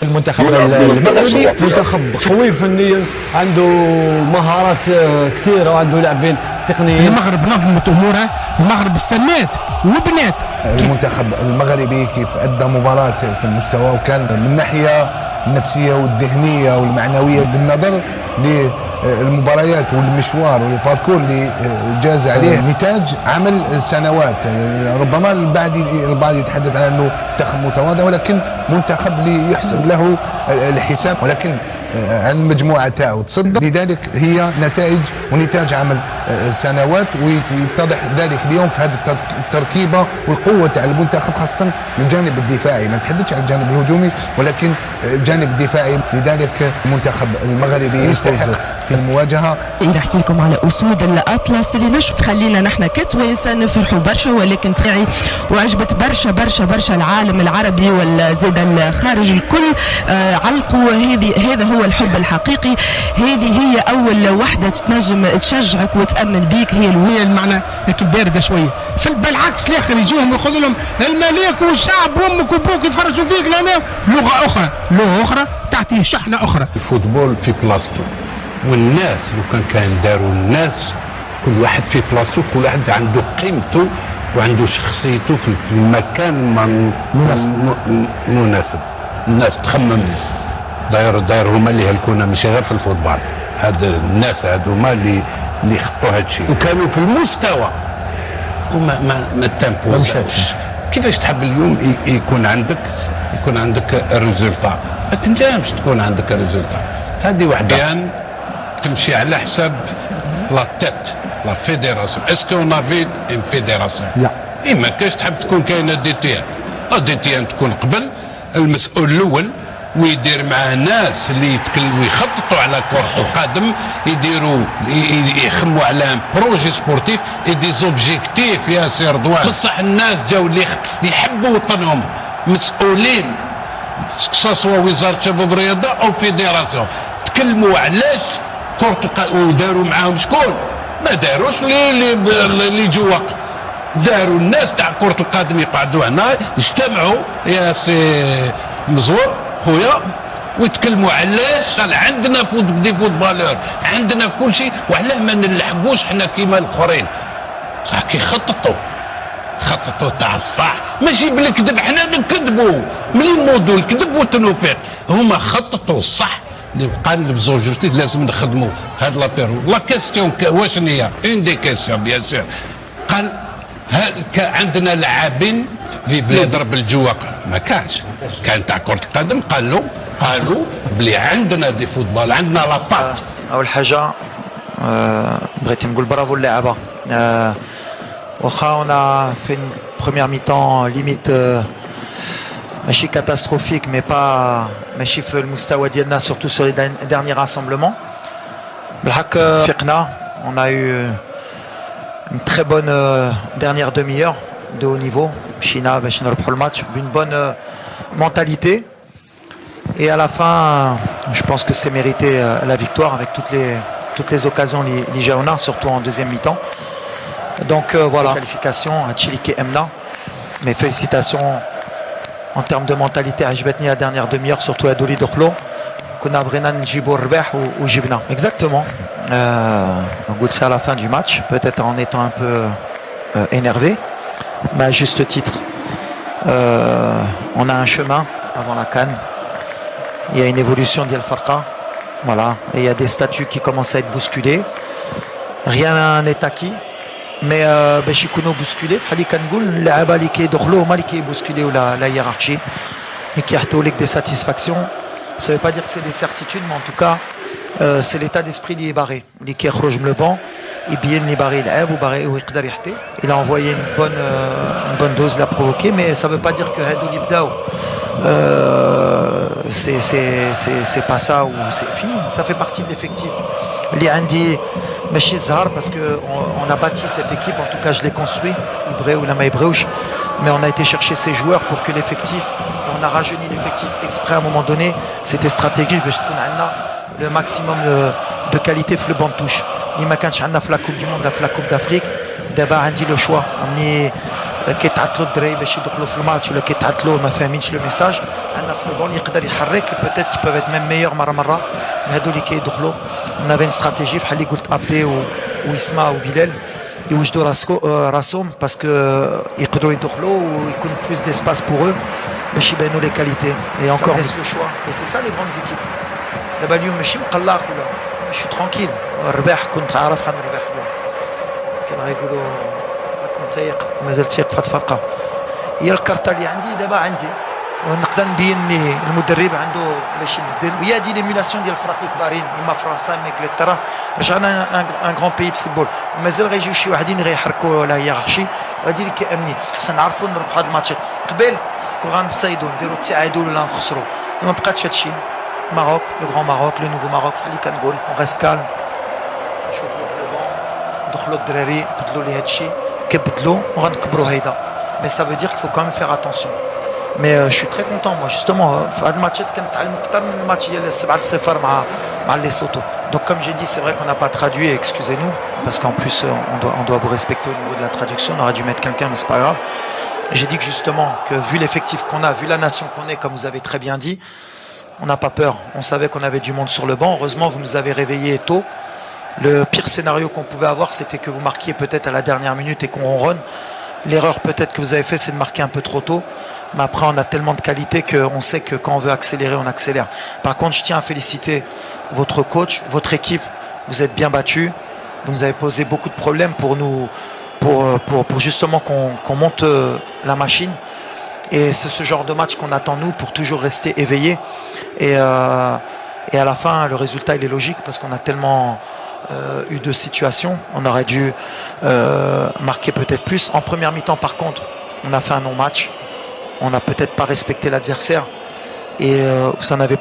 المنتخب المغربي منتخب قوي فنيا، عنده مهارات كثيره وعنده لاعبين تقنيين. المغرب نظمت امورها، المغرب استنات وبنات. المنتخب المغربي كيف ادى مباراه في المستوى، وكان من الناحيه النفسيه والذهنيه والمعنويه بالنظر للمباريات والمشوار والباركور اللي جاز عليه نتاج عمل سنوات. ربما البعض يتحدث عن انه منتخب متواضع، ولكن منتخب يحسب له الحساب، ولكن المجموعه تاعو تصدر، لذلك هي نتائج ونتاج عمل سنوات، ويتضح ذلك اليوم في هذه التركيبه والقوه تاع المنتخب، خاصه الجانب الدفاعي. ما نتحدثش عن الجانب الهجومي، ولكن الجانب الدفاعي. لذلك المنتخب المغربي يستحق في المواجهه. نحكي لكم على اسود الاطلس اللي نشوف تخلينا نحن كتوانسه نفرحوا برشا، ولكن تغيعي وعجبت برشا برشا برشا العالم العربي والزيد الخارج الكل. علقوا هذا هو الحب الحقيقي، هذه هي اول وحده تنجم تشجعك وتامن بيك، هي المعنى هيك بارده شويه. بالعكس الاخر يجوهم وياخذوا لهم الملك والشعب وامك وابوك يتفرجوا فيك، لان لغه اخرى تعطيه شحنه اخرى. الفوتبول في بلاصتو، والناس لو كان داروا الناس كل واحد في بلاصتو، كل واحد عنده قيمته وعنده شخصيته في المكان المناسب. الناس تخمم داير هما اللي هلكونا، مش غير في الفوتبول. هاد الناس هادوما اللي خطوا هاد الشيء وكانوا في المستوى وما تمبوزاتش. كيفاش تحب اليوم يكون عندك الريزولتا؟ ما تنجمش تكون عندك الريزولتا. هذه وحده تمشي على حساب لا تيت لا فيديراسيون. اسكو اون افي ان فيديراسيون؟ لا، ما كاش تحب تكون كاينه دي تي ان تكون قبل المسؤول الاول، ويدير معاه ناس اللي ويخططوا على كرة القدم، يخموا على بروجي سبورتيف اي دي زوبجيكتيف. يا سي رضوان، بصح الناس جاو اللي يحبوا وطنهم مسؤولين، سواء وزارة الشباب والرياضة او فيديراسيون، تكلموا علاش كرة القدم وداروا معاهم شكون؟ ما داروش اللي جوا، داروا الناس تاع كرة القدم يقعدوا هنا يجتمعوا يا سي مزور خويا ويتكلموا علاش قال عندنا دي فوتبالور، عندنا كل شيء، وعلاه ما نلحقوش حنا كيما الاخرين. صح كي خططوا تاع الصح، ماشي بالكذب. حنا نكذبوا من الموضوع الكذب والتنوفيق، هما خططوا الصح. اللي قال بزوجتي لازم نخدموا هاد لابيرو. لا كيستيون واش هي اون دي كيستيون بيان سور، قال عندنا لاعبين في بلاد رب الجواق ما كانش كان تاع كرة القدم. قالوا بلي عندنا دي فوتبال، عندنا لاباط. اول حاجه بغيت نقول برافو للاعبه. واخا اون في بروميير ميتون ليميت ماشي كاتاستروفيك، مي با ماشي في المستوى ديالنا، سورتو سور لي ديرني راسمبلمون. بالحق فقنا، on a eu une très bonne dernière demi-heure de haut niveau. China va le match, une bonne mentalité. Et à la fin, je pense que c'est mérité la victoire avec toutes les occasions les Jaona, surtout en deuxième mi-temps. Donc voilà, qualification à Chilike Emna. Mes félicitations en termes de mentalité à Jibetni la dernière demi-heure, surtout à Doli Dokhlo. Qu'on a Brennan Djibor Rebeh ou Jibna. Exactement. On goûte ça à la fin du match, peut-être en étant un peu énervé, mais à juste titre. On a un chemin avant la CAN. Il y a une évolution d'El Farqa. Voilà. Et il y a des statuts qui commencent à être bousculés. Rien n'est acquis. Mais Beshikuno bousculé. Fali Kangoul, les Abali qui est Dokhlo, Mali qui est bousculé ou la hiérarchie. Et qui a des satisfactions. Ça ne veut pas dire que c'est des certitudes, mais en tout cas, c'est l'état d'esprit qui est barré. Qui est le banc, il a envoyé une bonne dose, il a provoqué, mais ça ne veut pas dire que Hadou Libdao, c'est pas ça ou c'est fini. Ça fait partie de l'effectif. Liandi, Meshi Zahar, parce qu'on a bâti cette équipe, en tout cas je l'ai construit, Ibré ou Lama Ibréouch, mais on a été chercher ces joueurs pour que l'effectif, on a rajeuni l'effectif exprès à un moment donné, c'était stratégique, le maximum de qualité sur le banc de touche. Ni ma canche la Coupe du Monde, la Coupe d'Afrique, d'abord on dit le choix, on est كيتعطلوا الدراري باش يدخلوا في الماتش ولا كيتعطلوا ما فاهمينش لو ميساج. عندنا في البون يقدر يحرك بوتيت كي بوف ات ميم ميور مره من هادو اللي كيدخلوا. On avait une stratégie بحال اللي قلت ابي ويسمع وبلال يوجدوا راسهم باسكو يقدروا يدخلوا ويكون بلوس ديسباس بور او باش يبانوا لي كاليتي اي انكور ليس لو شوا اي سي سا لي غروند زيكيب. دابا اليوم ماشي مقلق ولا ماشي ترونكيل. الرباح كنت عارف غنربح اليوم. كان غيقولوا كنت تايق مازال تايق في هاد الفرقه. هي الكارطه اللي عندي دابا عندي ونقدر نبين لي المدرب عنده باش يبدل. وهي هذه ليميلاسيون ديال الفرق الكبارين اما فرنسا اما انجلترا. رجعنا ان غران بيي دو فوتبول ومازال غيجيو شي واحدين غيحركوا لا هيرارشي وهذه اللي كيامني. خصنا نعرفوا نربحوا هاد الماتشات. قبل كون غنصايدوا نديروا التعادل ولا نخسروا ما بقاتش هادشي. ماروك لو غران ماروك لو نوفو ماروك بحال اللي كنقول اون ريست كالم نشوفوا في لو بون دخلوا الدراري بدلوا لي هادشي كيبدلوا وغنكبروا هيدا. مي سا فو دير qu'il faut quand même faire attention. Mais je suis très content moi justement في هاد الماتشات كنتعلموا اكثر من الماتش ديال 7-0 مع ليسوتو. Donc comme j'ai dit c'est vrai qu'on n'a pas traduit, excusez-nous parce qu'en plus on doit vous respecter au niveau de la traduction. On aurait dû mettre quelqu'un mais c'est pas grave. J'ai dit que justement que vu l'effectif qu'on a, vu la nation qu'on est, comme vous avez très bien dit, on n'a pas peur. On savait qu'on avait du monde sur le banc. Heureusement vous nous avez réveillés tôt. Le pire scénario qu'on pouvait avoir c'était que vous marquiez peut-être à la dernière minute et qu'on ronronne. L'erreur peut-être que vous avez fait, c'est de marquer un peu trop tôt. Mais après, on a tellement de qualité qu'on sait que quand on veut accélérer, on accélère. Par contre, je tiens à féliciter votre coach, votre équipe. Vous êtes bien battus. Vous nous avez posé beaucoup de problèmes pour nous, pour justement qu'on monte la machine. Et c'est ce genre de match qu'on attend nous pour toujours rester éveillé. Et à la fin, le résultat, il est logique parce qu'on a tellement eu de situations. On aurait dû marquer peut-être plus. En première mi-temps, par contre, on a fait un non-match. On n'a peut-être pas respecté l'adversaire. Et vous en avez